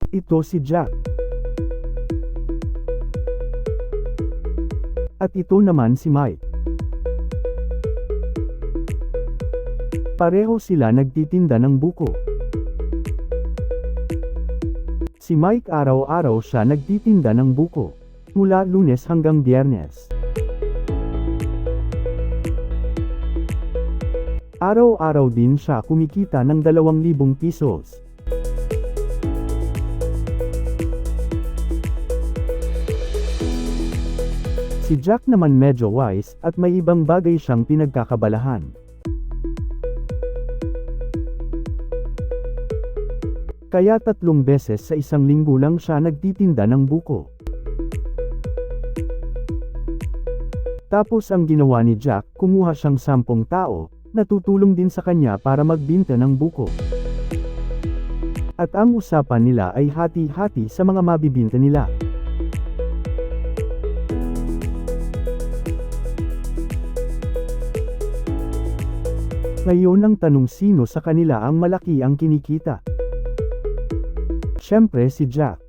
Ito si Jack. At ito naman si Mike. Pareho sila nagtitinda ng buko. Si Mike araw-araw siya nagtitinda ng buko, mula Lunes hanggang Biyernes. Araw-araw din siya kumikita ng 2,000 pesos. Si Jack naman medyo wise at may ibang bagay siyang pinagkakabalahan. Kaya 3 beses sa isang linggo lang siya nagtitinda ng buko. Tapos ang ginawa ni Jack, kumuha siyang 10 tao, na tutulong din sa kanya para magbinta ng buko. At ang usapan nila ay hati-hati sa mga mabibinta nila. Ngayon ang tanong, sino sa kanila ang malaki ang kinikita? Siyempre si Jack.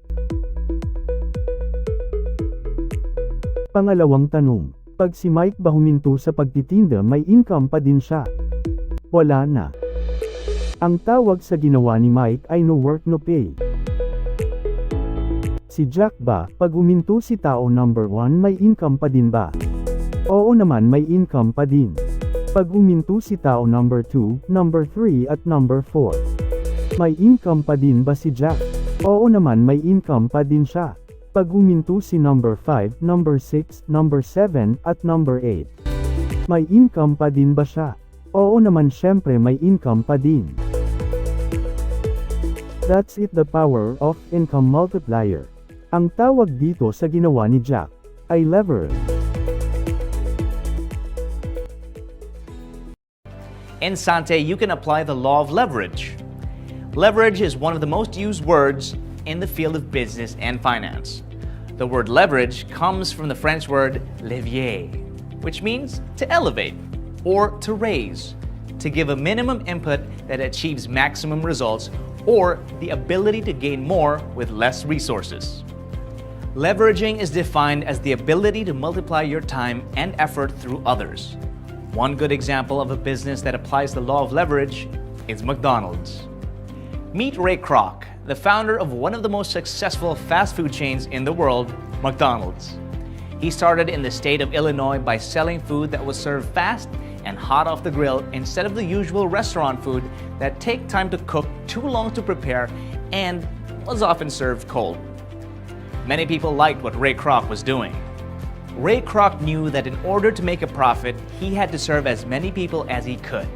Pangalawang tanong, pag si Mike ba huminto sa pagtitinda, may income pa din siya? Wala na. Ang tawag sa ginawa ni Mike ay no work no pay. Si Jack ba, pag huminto si tao number 1, may income pa din ba? Oo naman, may income pa din. Pag huminto si tao number 2, number 3 at number 4, may income pa din ba si Jack? Oo naman, may income pa din siya. Pag huminto si number 5, number 6, number 7 at number 8, may income pa din ba siya? Oo naman, syempre may income pa din. That's it, the power of income multiplier. Ang tawag dito sa ginawa ni Jack ay leverage. In Sante, you can apply the law of leverage. Leverage is one of the most used words in the field of business and finance. The word leverage comes from the French word levier, which means to elevate or to raise, to give a minimum input that achieves maximum results, or the ability to gain more with less resources. Leveraging is defined as the ability to multiply your time and effort through others. One good example of a business that applies the law of leverage is McDonald's. Meet Ray Kroc, the founder of one of the most successful fast food chains in the world, McDonald's. He started in the state of Illinois by selling food that was served fast and hot off the grill instead of the usual restaurant food that take time to cook, too long to prepare, and was often served cold. Many people liked what Ray Kroc was doing. Ray Kroc knew that in order to make a profit, he had to serve as many people as he could.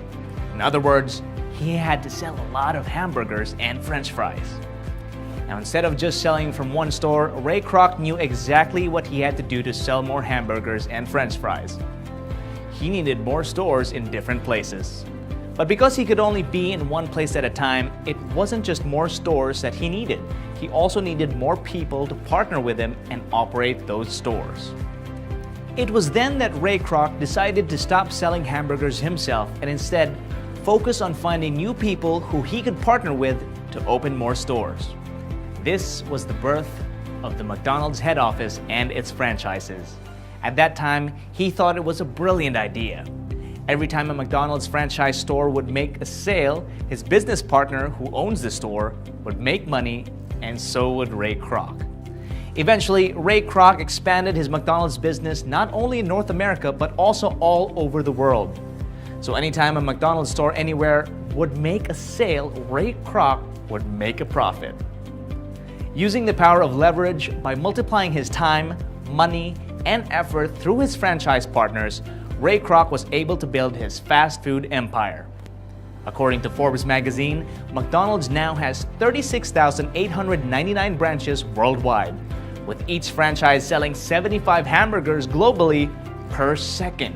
In other words, he had to sell a lot of hamburgers and French fries. Now, instead of just selling from one store, Ray Kroc knew exactly what he had to do to sell more hamburgers and French fries. He needed more stores in different places. But because he could only be in one place at a time, it wasn't just more stores that he needed. He also needed more people to partner with him and operate those stores. It was then that Ray Kroc decided to stop selling hamburgers himself and instead focus on finding new people who he could partner with to open more stores. This was the birth of the McDonald's head office and its franchises. At that time, he thought it was a brilliant idea. Every time a McDonald's franchise store would make a sale, his business partner who owns the store would make money, and so would Ray Kroc. Eventually, Ray Kroc expanded his McDonald's business not only in North America but also all over the world. So anytime a McDonald's store anywhere would make a sale, Ray Kroc would make a profit. Using the power of leverage by multiplying his time, money, and effort through his franchise partners, Ray Kroc was able to build his fast food empire. According to Forbes magazine, McDonald's now has 36,899 branches worldwide, with each franchise selling 75 hamburgers globally per second.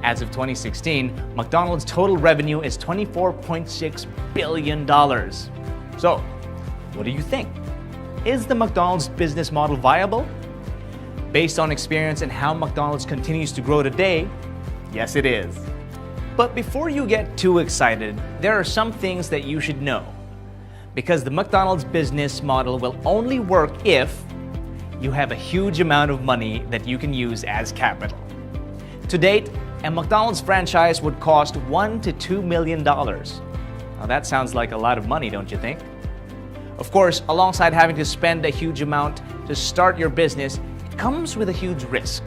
As of 2016, McDonald's total revenue is $24.6 billion. So, what do you think? Is the McDonald's business model viable? Based on experience and how McDonald's continues to grow today, yes it is. But before you get too excited, there are some things that you should know. because the McDonald's business model will only work if you have a huge amount of money that you can use as capital. To date, a McDonald's franchise would cost $1 to $2 million. Now that sounds like a lot of money, don't you think? Of course, alongside having to spend a huge amount to start your business, it comes with a huge risk.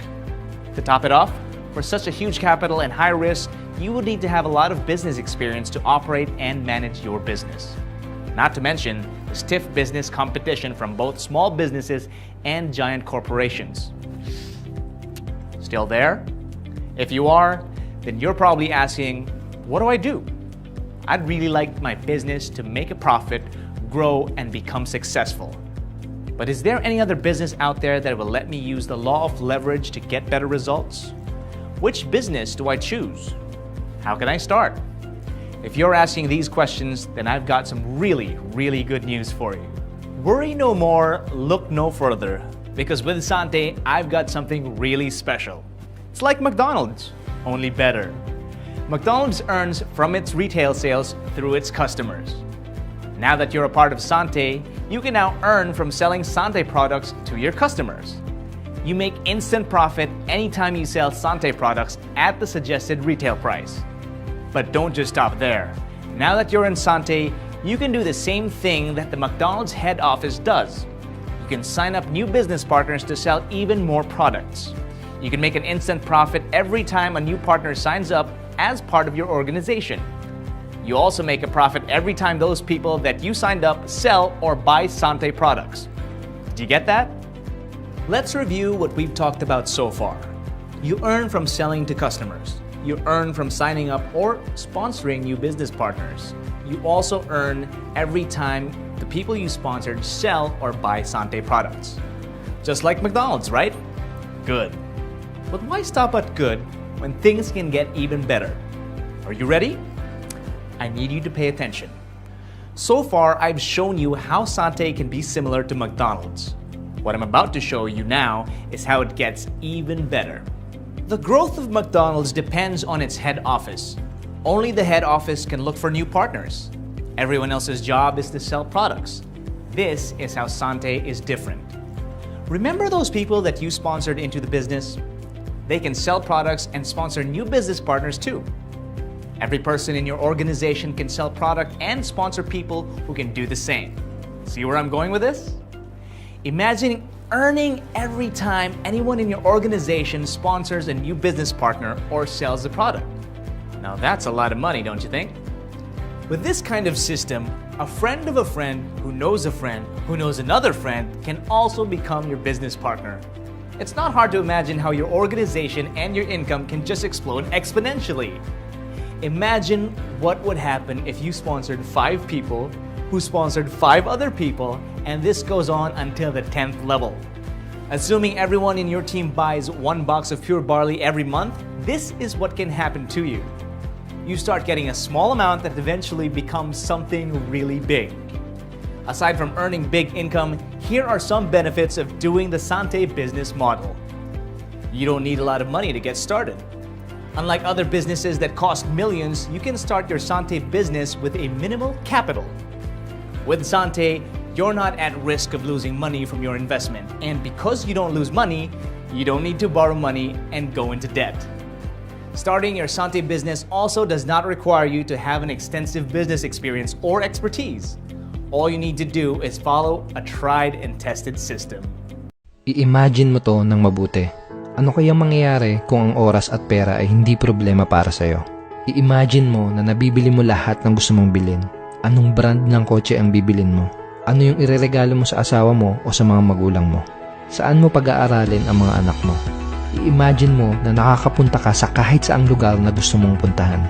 To top it off, for such a huge capital and high risk, you will need to have a lot of business experience to operate and manage your business. Not to mention the stiff business competition from both small businesses and giant corporations. Still there? If you are, then you're probably asking, what do I do? I'd really like my business to make a profit, grow, and become successful. But is there any other business out there that will let me use the law of leverage to get better results? Which business do I choose? How can I start? If you're asking these questions, then I've got some really good news for you. Worry no more, look no further, because with Sante, I've got something really special. It's like McDonald's, only better. McDonald's earns from its retail sales through its customers. Now that you're a part of Sante, you can now earn from selling Sante products to your customers. You make instant profit anytime you sell Sante products at the suggested retail price. But don't just stop there. Now that you're in Sante, you can do the same thing that the McDonald's head office does. You can sign up new business partners to sell even more products. You can make an instant profit every time a new partner signs up as part of your organization. You also make a profit every time those people that you signed up sell or buy Sante products. Do you get that? Let's review what we've talked about so far. You earn from selling to customers. You earn from signing up or sponsoring new business partners. You also earn every time the people you sponsored sell or buy Sante products. Just like McDonald's, right? Good. But why stop at good when things can get even better? Are you ready? I need you to pay attention. So far, I've shown you how Sante can be similar to McDonald's. What I'm about to show you now is how it gets even better. The growth of McDonald's depends on its head office. Only the head office can look for new partners. Everyone else's job is to sell products. This is how Sante is different. Remember those people that you sponsored into the business? They can sell products and sponsor new business partners too. Every person in your organization can sell product and sponsor people who can do the same. See where I'm going with this? Imagine earning every time anyone in your organization sponsors a new business partner or sells a product. Now that's a lot of money, don't you think? With this kind of system, a friend of a friend who knows a friend who knows another friend can also become your business partner. It's not hard to imagine how your organization and your income can just explode exponentially. Imagine what would happen if you sponsored 5 people who sponsored 5 other people, and this goes on until the 10th level. Assuming everyone in your team buys 1 box of Pure Barley every month, this is what can happen to you. You start getting a small amount that eventually becomes something really big. Aside from earning big income, here are some benefits of doing the Sante business model. You don't need a lot of money to get started. Unlike other businesses that cost millions, you can start your Sante business with a minimal capital. With Sante, you're not at risk of losing money from your investment, and because you don't lose money, you don't need to borrow money and go into debt. Starting your Sante business also does not require you to have an extensive business experience or expertise. All you need to do is follow a tried and tested system. I-imagine mo to ng mabuti. Ano kayang mangyayari kung ang oras at pera ay hindi problema para sa'yo? I-imagine mo na nabibili mo lahat ng gusto mong bilhin. Anong brand ng kotse ang bibilin mo? Ano yung ireregalo mo sa asawa mo o sa mga magulang mo? Saan mo pag-aaralin ang mga anak mo? I-imagine mo na nakakapunta ka sa kahit saang lugar na gusto mong puntahan.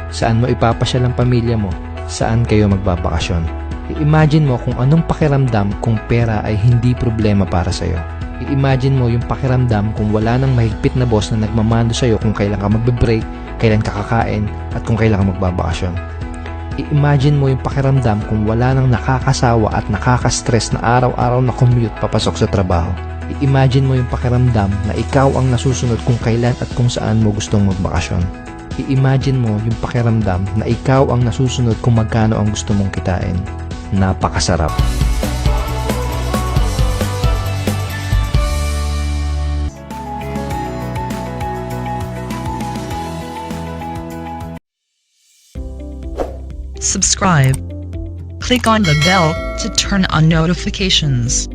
Saan mo ipapasyal ang pamilya mo? Saan kayo magbabakasyon? I-imagine mo kung anong pakiramdam kung pera ay hindi problema para sa'yo. I-imagine mo yung pakiramdam kung wala nang mahigpit na boss na nagmamando sa'yo kung kailan ka magbe-break, kailan ka kakain, at kung kailan ka magbabakasyon. I-imagine mo yung pakiramdam kung wala nang nakakasawa at nakaka-stress na araw-araw na commute papasok sa trabaho. I-imagine mo yung pakiramdam na ikaw ang nasusunod kung kailan at kung saan mo gustong magbakasyon. I-imagine mo yung pakiramdam na ikaw ang nasusunod kung magkano ang gusto mong kitain. napakasarap. Subscribe. Click on the bell to turn on notifications.